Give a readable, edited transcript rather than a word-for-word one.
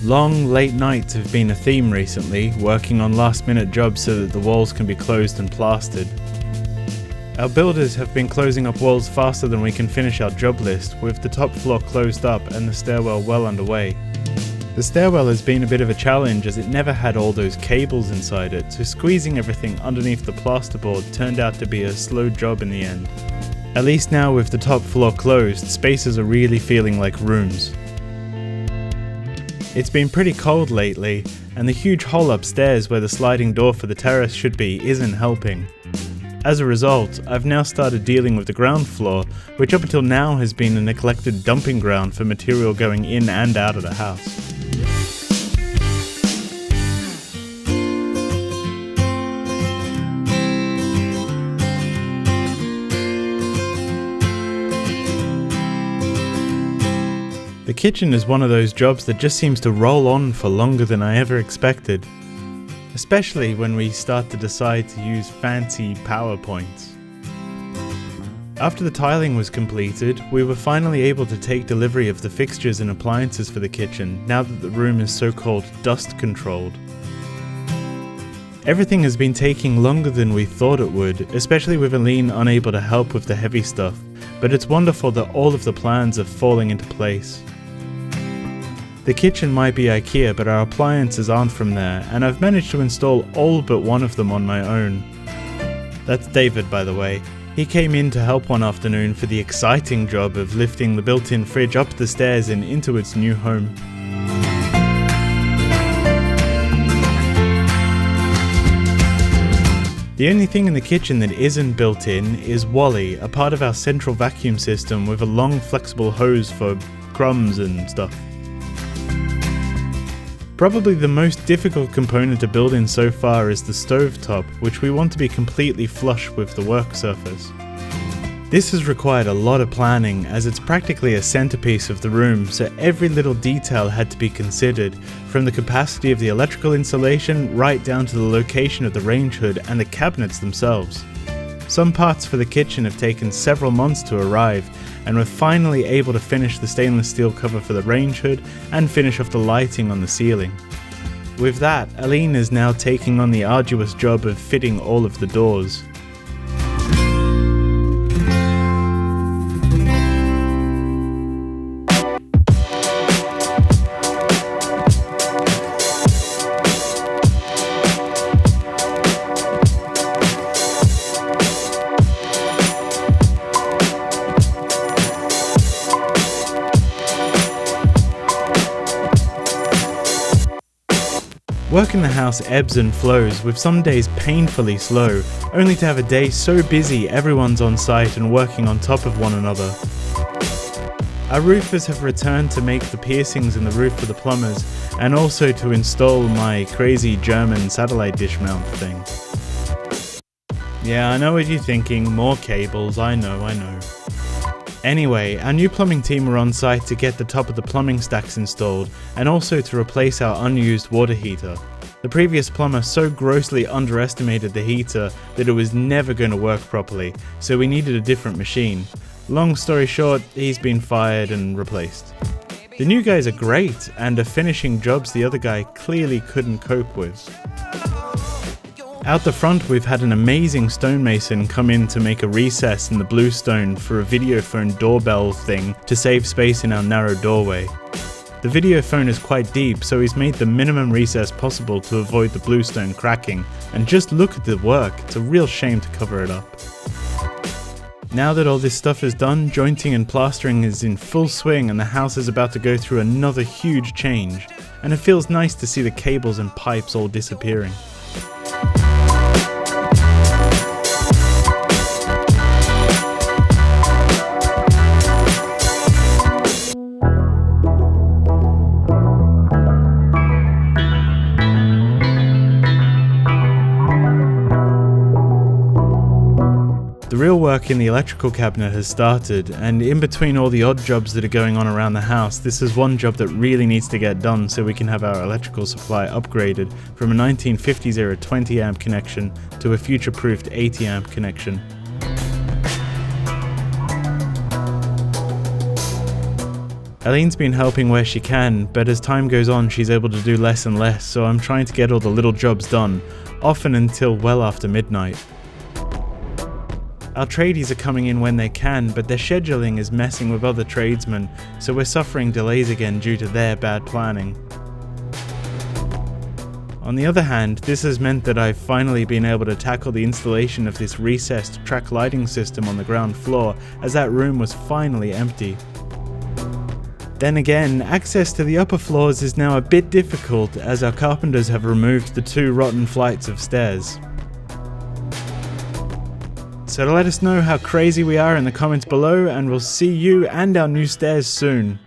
Long, late nights have been a theme recently, working on last-minute jobs so that the walls can be closed and plastered. Our builders have been closing up walls faster than we can finish our job list, with the top floor closed up and the stairwell well underway. The stairwell has been a bit of a challenge as it never had all those cables inside it, so squeezing everything underneath the plasterboard turned out to be a slow job in the end. At least now with the top floor closed, spaces are really feeling like rooms. It's been pretty cold lately, and the huge hole upstairs where the sliding door for the terrace should be isn't helping. As a result, I've now started dealing with the ground floor, which up until now has been a neglected dumping ground for material going in and out of the house. The kitchen is one of those jobs that just seems to roll on for longer than I ever expected, especially when we start to decide to use fancy PowerPoints. After the tiling was completed, we were finally able to take delivery of the fixtures and appliances for the kitchen now that the room is so-called dust controlled. Everything has been taking longer than we thought it would, especially with Aline unable to help with the heavy stuff, but it's wonderful that all of the plans are falling into place. The kitchen might be IKEA, but our appliances aren't from there, and I've managed to install all but one of them on my own. That's David, by the way. He came in to help one afternoon for the exciting job of lifting the built-in fridge up the stairs and into its new home. The only thing in the kitchen that isn't built in is Wally, a part of our central vacuum system with a long flexible hose for crumbs and stuff. Probably the most difficult component to build in so far is the stovetop, which we want to be completely flush with the work surface. This has required a lot of planning as it's practically a centerpiece of the room, so every little detail had to be considered, from the capacity of the electrical installation right down to the location of the range hood and the cabinets themselves. Some parts for the kitchen have taken several months to arrive, and we're finally able to finish the stainless steel cover for the range hood and finish off the lighting on the ceiling. With that, Aline is now taking on the arduous job of fitting all of the doors. Work in the house ebbs and flows, with some days painfully slow, only to have a day so busy everyone's on site and working on top of one another. Our roofers have returned to make the piercings in the roof for the plumbers, and also to install my crazy German satellite dish mount thing. Yeah, I know what you're thinking, more cables, I know. Anyway, our new plumbing team are on site to get the top of the plumbing stacks installed, and also to replace our unused water heater. The previous plumber so grossly underestimated the heater that it was never going to work properly, so we needed a different machine. Long story short, he's been fired and replaced. The new guys are great, and are finishing jobs the other guy clearly couldn't cope with. Out the front, we've had an amazing stonemason come in to make a recess in the blue stone for a videophone doorbell thing to save space in our narrow doorway. The videophone is quite deep, so he's made the minimum recess possible to avoid the blue stone cracking, and just look at the work, it's a real shame to cover it up. Now that all this stuff is done, jointing and plastering is in full swing and the house is about to go through another huge change, and it feels nice to see the cables and pipes all disappearing. The real work in the electrical cabinet has started, and in between all the odd jobs that are going on around the house, this is one job that really needs to get done so we can have our electrical supply upgraded from a 1950s era 20 amp connection to a future-proofed 80 amp connection. Aline's been helping where she can, but as time goes on she's able to do less and less, so I'm trying to get all the little jobs done, often until well after midnight. Our tradies are coming in when they can, but their scheduling is messing with other tradesmen, so we're suffering delays again due to their bad planning. On the other hand, this has meant that I've finally been able to tackle the installation of this recessed track lighting system on the ground floor, as that room was finally empty. Then again, access to the upper floors is now a bit difficult as our carpenters have removed the 2 rotten flights of stairs. So let us know how crazy we are in the comments below, and we'll see you and our new stairs soon.